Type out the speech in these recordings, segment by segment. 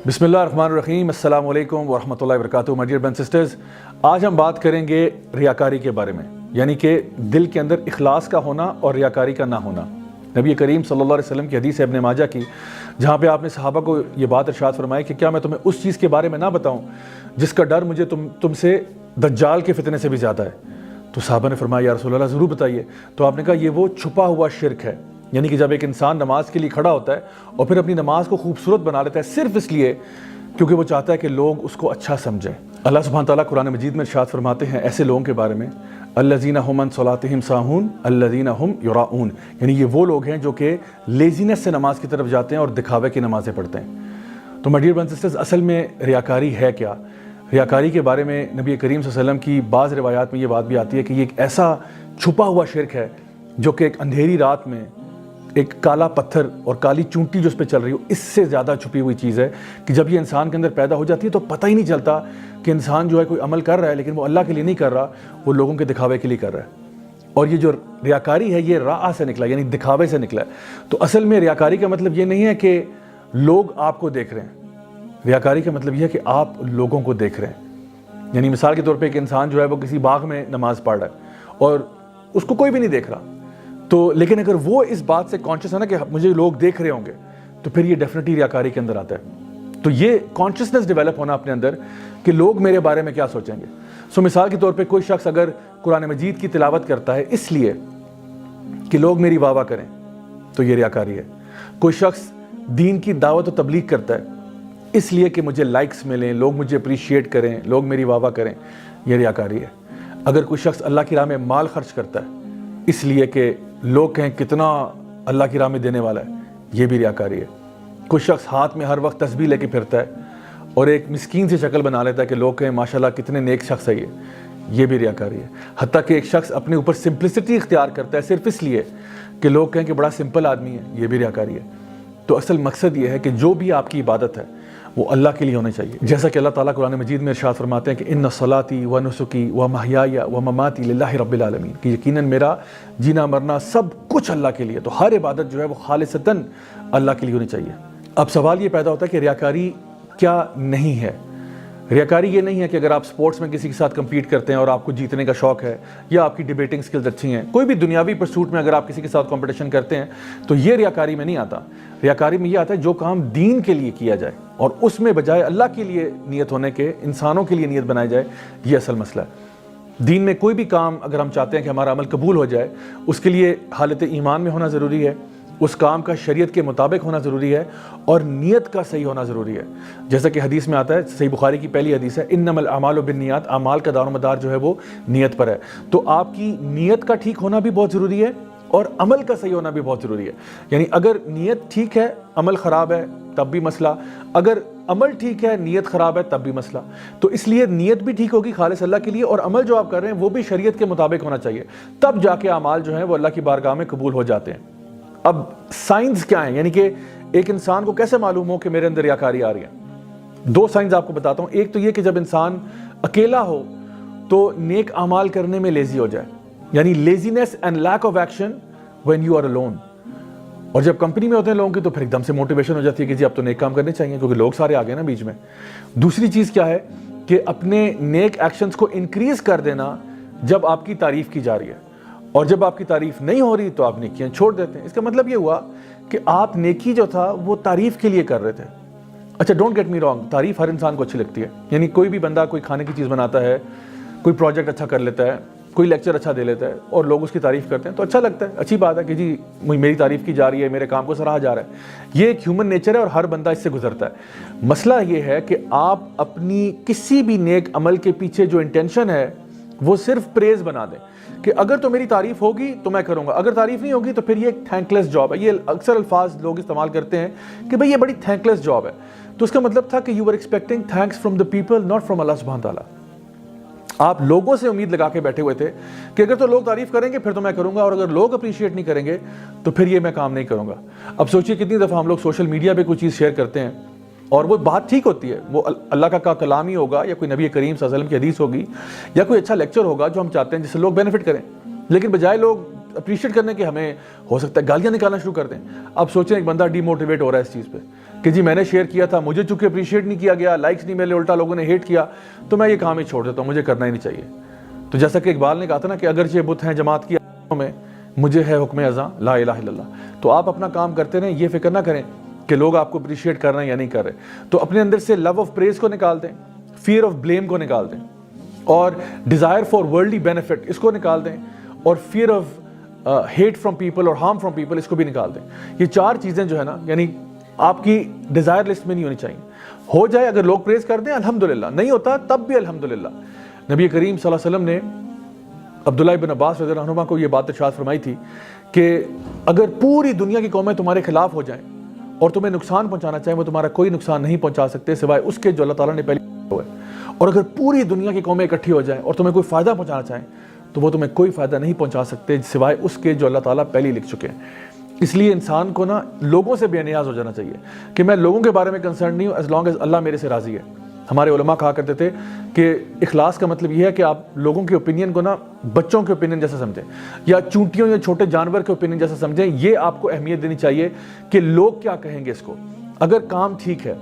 بسم اللہ الرحمن الرحیم، السلام علیکم ورحمۃ اللہ وبرکاتہ۔ My dear brothers and sisters, آج ہم بات کریں گے ریاکاری کے بارے میں، یعنی کہ دل کے اندر اخلاص کا ہونا اور ریاکاری کا نہ ہونا۔ نبی کریم صلی اللہ علیہ وسلم کی حدیث ہے ابن ماجہ کی، جہاں پہ آپ نے صحابہ کو یہ بات ارشاد فرمائی کہ کیا میں تمہیں اس چیز کے بارے میں نہ بتاؤں جس کا ڈر مجھے تم سے دجال کے فتنے سے بھی زیادہ ہے؟ تو صحابہ نے فرمایا یا رسول اللہ ضرور بتائیے۔ تو آپ نے کہا یہ وہ چھپا ہوا شرک ہے، یعنی کہ جب ایک انسان نماز کے لیے کھڑا ہوتا ہے اور پھر اپنی نماز کو خوبصورت بنا لیتا ہے صرف اس لیے کیونکہ وہ چاہتا ہے کہ لوگ اس کو اچھا سمجھیں۔ اللہ سبحانہ تعالیٰ قرآن مجید میں ارشاد فرماتے ہیں ایسے لوگوں کے بارے میں، الذین ھم عن صلاتہم ساہون الذین ھم یراؤون، یعنی یہ وہ لوگ ہیں جو کہ لیزینس سے نماز کی طرف جاتے ہیں اور دکھاوے کی نمازیں پڑھتے ہیں۔ تو my dear brothers and sisters, اصل میں ریاکاری ہے کیا؟ ریاکاری کے بارے میں نبی کریم صلی اللہ علیہ وسلم کی بعض روایات میں یہ بات بھی آتی ہے کہ یہ ایک ایسا چھپا ہوا شرک ہے جو کہ ایک اندھیری رات میں ایک کالا پتھر اور کالی چونٹی جو اس پہ چل رہی ہو، اس سے زیادہ چھپی ہوئی چیز ہے کہ جب یہ انسان کے اندر پیدا ہو جاتی ہے تو پتہ ہی نہیں چلتا کہ انسان جو ہے کوئی عمل کر رہا ہے، لیکن وہ اللہ کے لیے نہیں کر رہا، وہ لوگوں کے دکھاوے کے لیے کر رہا ہے۔ اور یہ جو ریاکاری ہے یہ راء سے نکلا، یعنی دکھاوے سے نکلا ہے۔ تو اصل میں ریاکاری کا مطلب یہ نہیں ہے کہ لوگ آپ کو دیکھ رہے ہیں، ریاکاری کا مطلب یہ ہے کہ آپ لوگوں کو دیکھ رہے ہیں۔ یعنی مثال کے طور پہ ایک انسان جو ہے وہ کسی باغ میں نماز پڑھ رہا ہے اور اس کو کوئی بھی نہیں دیکھ رہا، تو لیکن اگر وہ اس بات سے کانشیس ہے نا کہ مجھے لوگ دیکھ رہے ہوں گے، تو پھر یہ ڈیفینیٹلی ریاکاری کے اندر آتا ہے۔ تو یہ کانشیسنس ڈیولپ ہونا اپنے اندر کہ لوگ میرے بارے میں کیا سوچیں گے۔ مثال کے طور پہ کوئی شخص اگر قرآن مجید کی تلاوت کرتا ہے اس لیے کہ لوگ میری واہ واہ کریں تو یہ ریاکاری ہے۔ کوئی شخص دین کی دعوت و تبلیغ کرتا ہے اس لیے کہ مجھے لائکس ملیں، لوگ مجھے اپریشیٹ کریں، لوگ میری واہ واہ کریں، یہ ریاکاری ہے۔ اگر کوئی شخص اللہ کی راہ میں مال خرچ کرتا ہے اس لیے کہ لوگ کہیں کتنا اللہ کی راہ میں دینے والا ہے، یہ بھی ریاکاری ہے۔ کوئی شخص ہاتھ میں ہر وقت تسبیح لے کے پھرتا ہے اور ایک مسکین سی شکل بنا لیتا ہے کہ لوگ کہیں ماشاءاللہ کتنے نیک شخص ہے یہ بھی ریاکاری ہے۔ حتیٰ کہ ایک شخص اپنے اوپر سمپلسٹی اختیار کرتا ہے صرف اس لیے کہ لوگ کہیں کہ بڑا سمپل آدمی ہے، یہ بھی ریاکاری ہے۔ تو اصل مقصد یہ ہے کہ جو بھی آپ کی عبادت ہے وہ اللہ کے لیے ہونی چاہیے، جیسا کہ اللہ تعالیٰ قرآن مجید میں ارشاد فرماتے ہیں کہ ان صلاتی و نسکی و محیای و مماتی للہ رب العالمین، کہ یقیناً میرا جینا مرنا سب کچھ اللہ کے لیے، تو ہر عبادت جو ہے وہ خالصتاً اللہ کے لیے ہونی چاہیے۔ اب سوال یہ پیدا ہوتا ہے کہ ریاکاری کیا نہیں ہے؟ ریاکاری یہ نہیں ہے کہ اگر آپ سپورٹس میں کسی کے ساتھ کمپیٹ کرتے ہیں اور آپ کو جیتنے کا شوق ہے یا آپ کی ڈیبیٹنگ سکلز اچھی ہیں، کوئی بھی دنیاوی پرسوٹ میں اگر آپ کسی کے ساتھ کمپٹیشن کرتے ہیں تو یہ ریاکاری میں نہیں آتا۔ ریاکاری میں یہ آتا ہے جو کام دین کے لیے کیا جائے اور اس میں بجائے اللہ کے لیے نیت ہونے کے انسانوں کے لیے نیت بنائی جائے، یہ اصل مسئلہ ہے۔ دین میں کوئی بھی کام اگر ہم چاہتے ہیں کہ ہمارا عمل قبول ہو جائے، اس کے لیے حالت ایمان میں ہونا ضروری ہے، اس کام کا شریعت کے مطابق ہونا ضروری ہے اور نیت کا صحیح ہونا ضروری ہے۔ جیسا کہ حدیث میں آتا ہے، صحیح بخاری کی پہلی حدیث ہے، انما الاعمال بالنیات، اعمال کا دار و مدار جو ہے وہ نیت پر ہے۔ تو آپ کی نیت کا ٹھیک ہونا بھی بہت ضروری ہے اور عمل کا صحیح ہونا بھی بہت ضروری ہے۔ یعنی اگر نیت ٹھیک ہے عمل خراب ہے تب بھی مسئلہ، اگر عمل ٹھیک ہے نیت خراب ہے تب بھی مسئلہ۔ تو اس لیے نیت بھی ٹھیک ہوگی خالص اللہ کے لیے اور عمل جو آپ کر رہے ہیں وہ بھی شریعت کے مطابق ہونا چاہیے، تب جا کے اعمال جو ہیں وہ اللہ کی بارگاہ میں قبول ہو جاتے ہیں۔ اب سائنس کیا ہیں، یعنی کہ ایک انسان کو کیسے معلوم ہو کہ میرے اندر ریاکاری آ رہی ہے؟ دو سائنس آپ کو بتاتا ہوں۔ ایک تو یہ کہ جب انسان اکیلا ہو تو نیک اعمال کرنے میں لیزی ہو جائے، یعنی laziness and lack of action when you are alone۔ اور جب کمپنی میں ہوتے ہیں لوگوں کی تو پھر ایک دم سے موٹیویشن ہو جاتی ہے کہ جی اب تو نیک کام کرنے چاہیے کیونکہ لوگ سارے آ گئے نا بیچ میں۔ دوسری چیز کیا ہے کہ اپنے نیک ایکشنز کو انکریز کر دینا جب آپ کی تعریف کی جا رہی ہے، اور جب آپ کی تعریف نہیں ہو رہی تو آپ نیکیاں چھوڑ دیتے ہیں۔ اس کا مطلب یہ ہوا کہ آپ نیکی جو تھا وہ تعریف کے لیے کر رہے تھے۔ اچھا ڈونٹ گیٹ می رانگ، تعریف ہر انسان کو اچھی لگتی ہے، یعنی کوئی بھی بندہ کوئی کھانے کی چیز بناتا ہے، کوئی پروجیکٹ اچھا کر لیتا ہے، کوئی لیکچر اچھا دے لیتا ہے اور لوگ اس کی تعریف کرتے ہیں تو اچھا لگتا ہے، اچھی بات ہے کہ جی میری تعریف کی جا رہی ہے، میرے کام کو سراہا جا رہا ہے۔ یہ ایک ہیومن نیچر ہے اور ہر بندہ اس سے گزرتا ہے۔ مسئلہ یہ ہے کہ آپ اپنی کسی بھی نیک عمل کے پیچھے جو انٹینشن ہے وہ صرف پریز بنا دیں کہ اگر تو میری تعریف ہوگی تو میں کروں گا، اگر تعریف نہیں ہوگی تو پھر یہ ایک تھینک لیس جاب ہے۔ یہ اکثر الفاظ لوگ استعمال کرتے ہیں کہ بھئی یہ بڑی تھینک لیس جاب ہے، تو اس کا مطلب تھا کہ you are expecting thanks from the people not from اللہ سبحانہ تعالیٰ۔ آپ لوگوں سے امید لگا کے بیٹھے ہوئے تھے کہ اگر تو لوگ تعریف کریں گے پھر تو میں کروں گا، اور اگر لوگ اپریشیٹ نہیں کریں گے تو پھر یہ میں کام نہیں کروں گا۔ اب سوچئے کتنی دفعہ ہم لوگ سوشل میڈیا پہ کوئی چیز شیئر کرتے ہیں اور وہ بات ٹھیک ہوتی ہے، وہ اللہ کا کلام ہی ہوگا یا کوئی نبی کریم صلی اللہ علیہ وسلم کی حدیث ہوگی یا کوئی اچھا لیکچر ہوگا جو ہم چاہتے ہیں جس سے لوگ بینیفٹ کریں، لیکن بجائے لوگ اپریشیٹ کرنے کے ہمیں ہو سکتا ہے گالیاں نکالنا شروع کر دیں۔ اب سوچیں ایک بندہ ڈی موٹیویٹ ہو رہا ہے اس چیز پہ کہ جی میں نے شیئر کیا تھا, مجھے چونکہ اپریشیٹ نہیں کیا گیا, لائکس نہیں ملے, الٹا لوگوں نے ہیٹ کیا, تو میں یہ کام ہی چھوڑ دیتا ہوں, مجھے کرنا ہی نہیں چاہیے. تو جیسا کہ اقبال نے کہا تھا نا کہ اگرچہ بت ہیں جماعت کی میں, مجھے ہے حکم ازاں لا الہ الا اللہ. تو آپ اپنا کام کرتے رہیں, یہ فکر نہ کریں کہ لوگ آپ کو اپریشیٹ کر رہے ہیں یا نہیں کر رہے. تو اپنے اندر سے لو آف پریز کو نکال دیں, فیئر آف بلیم کو نکال دیں, اور ڈیزائر فار ورلڈلی بینیفٹ اس کو نکال دیں, اور fear of hate from people اور ہارم فرام پیپل اس کو بھی نکال دیں. یہ 4 چیزیں جو ہے نا, یعنی آپ کی ڈیزائر لسٹ میں نہیں ہونی چاہیے. ہو جائے اگر لوگ پریز کر دیں الحمدللہ, نہیں ہوتا تب بھی الحمدللہ. نبی کریم صلی اللہ علیہ وسلم نے عبداللہ ابن عباس رضی اللہ عنہما کو یہ بات ارشاد فرمائی تھی کہ اگر پوری دنیا کی قومیں تمہارے خلاف ہو جائیں اور تمہیں نقصان پہنچانا چاہیں, وہ تمہارا کوئی نقصان نہیں پہنچا سکتے سوائے اس کے جو اللہ تعالیٰ نے پہلے کیا ہے. اور اگر پوری دنیا کی قومیں اکٹھی ہو جائیں اور تمہیں کوئی فائدہ پہنچانا چاہیں تو وہ تمہیں کوئی فائدہ نہیں پہنچا سکتے سوائے اس کے جو اللہ تعالیٰ پہلے لکھ چکے ہیں. اس لیے انسان کو نا لوگوں سے بے نیاز ہو جانا چاہیے کہ میں لوگوں کے بارے میں کنسرن نہیں ہوں, ایز لانگ ایز اللہ میرے سے راضی ہے. ہمارے علماء کہا کرتے تھے کہ اخلاص کا مطلب یہ ہے کہ آپ لوگوں کے اوپینین کو نا بچوں کے اوپینین جیسا سمجھیں, یا چونٹیوں یا چھوٹے جانور کے اوپینین جیسا سمجھیں. یہ آپ کو اہمیت دینی چاہیے کہ لوگ کیا کہیں گے اس کو. اگر کام ٹھیک ہے,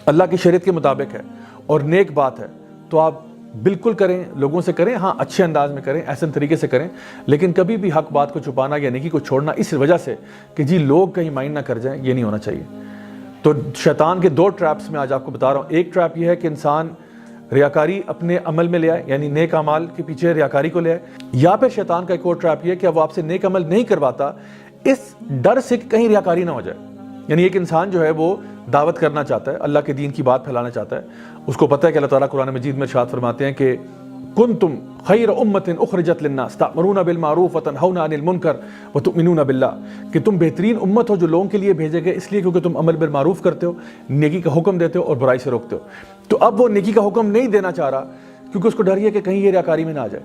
اللہ کی شریعت کے مطابق ہے اور نیک بات ہے تو آپ بالکل کریں, لوگوں سے کریں, ہاں اچھے انداز میں کریں, احسن طریقے سے کریں, لیکن کبھی بھی حق بات کو چھپانا یا نیکی کو چھوڑنا اس وجہ سے کہ جی لوگ کہیں مائنڈ نہ کر جائیں, یہ نہیں ہونا چاہیے. تو شیطان کے 2 ٹریپس میں آج آپ کو بتا رہا ہوں. ایک ٹریپ یہ ہے کہ انسان ریاکاری اپنے عمل میں لے آئے, یعنی نیک اعمال کے پیچھے ریاکاری کو لے آئے. یا پھر شیطان کا ایک اور ٹریپ یہ ہے کہ وہ آپ سے نیک عمل نہیں کرواتا اس ڈر سے کہ کہیں ریاکاری نہ ہو جائے. یعنی ایک انسان جو ہے وہ دعوت کرنا چاہتا ہے, اللہ کے دین کی بات پھیلانا چاہتا ہے, اس کو پتہ ہے کہ اللہ تعالیٰ قرآن مجید میں ارشاد فرماتے ہیں کہ کنتم خیر امۃ اخرجت للناس تأمرون بالمعروف وتنہون عن المنکر وتؤمنون باللہ, کہ تم بہترین امت ہو جو لوگوں کے لیے بھیجے گئے اس لیے کیونکہ تم عمل بالمعروف کرتے ہو, نیکی کا حکم دیتے ہو اور برائی سے روکتے ہو. تو اب وہ نیکی کا حکم نہیں دینا چاہ رہا کیونکہ اس کو ڈر یہ کہ کہیں یہ ریاکاری میں نہ آ جائے.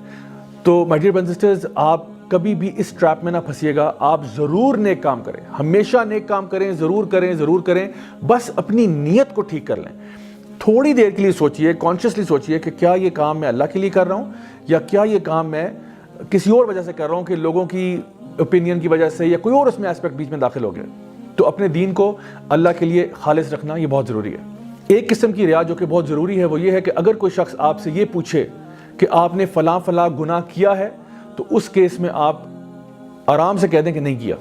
تو my dear brothers and sisters, آپ کبھی بھی اس ٹریپ میں نہ پھنسیے گا. آپ ضرور نیک کام کریں, ہمیشہ نیک کام کریں, ضرور کریں, ضرور کریں, بس اپنی نیت کو ٹھیک کر لیں. تھوڑی دیر کے لیے سوچئے, کانشیسلی سوچئے کہ کیا یہ کام میں اللہ کے لیے کر رہا ہوں یا کیا یہ کام میں کسی اور وجہ سے کر رہا ہوں کہ لوگوں کی اوپینین کی وجہ سے, یا کوئی اور اس میں ایسپیکٹ بیچ میں داخل ہو گیا. تو اپنے دین کو اللہ کے لیے خالص رکھنا یہ بہت ضروری ہے. ایک قسم کی ریا جو کہ بہت ضروری ہے وہ یہ ہے کہ اگر کوئی شخص آپ سے یہ پوچھے کہ آپ نے فلاں فلاں گناہ کیا ہے تو اس کیس میں آپ آرام سے کہہ دیں کہ نہیں کیا,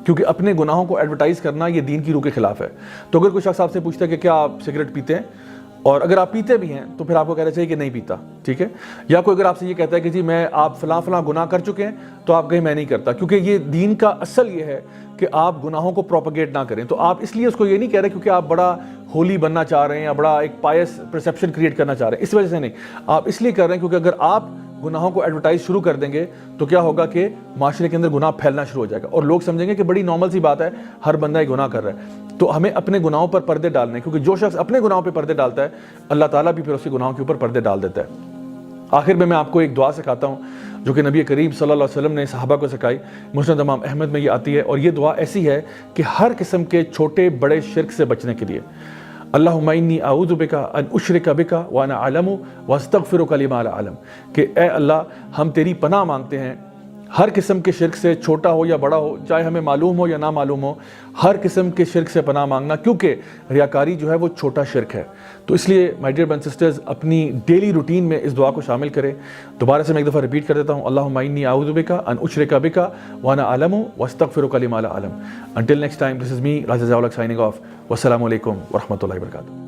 کیونکہ اپنے گناہوں کو ایڈورٹائز کرنا یہ دین کی روح کے خلاف ہے. تو اگر کوئی شخص آپ سے پوچھتا ہے کہ کیا آپ سگریٹ پیتے ہیں, اور اگر آپ پیتے بھی ہیں تو پھر آپ کو کہنا چاہیے کہ نہیں پیتا, ٹھیک ہے. یا کوئی اگر آپ سے یہ کہتا ہے کہ جی میں آپ فلاں فلاں گناہ کر چکے ہیں, تو آپ کہیں میں نہیں کرتا, کیونکہ یہ دین کا اصل یہ ہے کہ آپ گناہوں کو پروپیگیٹ نہ کریں. تو آپ اس لیے اس کو یہ نہیں کہہ رہے کیونکہ آپ بڑا ہولی بننا چاہ رہے ہیں یا بڑا ایک پائس پرسیپشن کریٹ کرنا چاہ رہے ہیں, اس وجہ سے نہیں. آپ اس لیے کر رہے ہیں کیونکہ اگر آپ گناہوں کو ایڈورٹائز شروع کر دیں گے تو کیا ہوگا کہ معاشرے کے اندر گناہ پھیلنا شروع ہو جائے گا, اور لوگ سمجھیں گے کہ بڑی نارمل سی بات ہے, ہر بندہ یہ گناہ کر رہا ہے. تو ہمیں اپنے گناہوں پر پردے ڈالنے ہیں, کیونکہ جو شخص اپنے گناہوں پہ پردے ڈالتا ہے اللہ تعالیٰ بھی پھر اس کے گناہوں کے اوپر پردے ڈال دیتا ہے. آخر میں آپ کو ایک دعا سکھاتا ہوں جو کہ نبی کریم صلی اللہ علیہ وسلم نے صحابہ کو سکھائی. مسند امام احمد میں یہ آتی ہے, اور یہ دعا ایسی ہے کہ ہر قسم کے چھوٹے بڑے شرک سے بچنے کے لیے. اللہم انی اعوذ بکا ان اشرک بکا وانا اعلم واستغفرک لما لا اعلم, کہ اے اللہ ہم تیری پناہ مانگتے ہیں ہر قسم کے شرک سے, چھوٹا ہو یا بڑا ہو, چاہے ہمیں معلوم ہو یا نہ معلوم ہو, ہر قسم کے شرک سے پناہ مانگنا, کیونکہ ریاکاری جو ہے وہ چھوٹا شرک ہے. تو اس لیے my dear brothers and sisters اپنی ڈیلی روٹین میں اس دعا کو شامل کریں. دوبارہ سے میں ایک دفعہ ریپیٹ کر دیتا ہوں, اللہم انی اعوذ بکا ان اشرک بکا وانا اعلم واستغفرک لما لا اعلم. Until next time, this is me, Raja Zawlak, signing off. Wassalamu alaikum wa rahmatullahi wa barakatuh.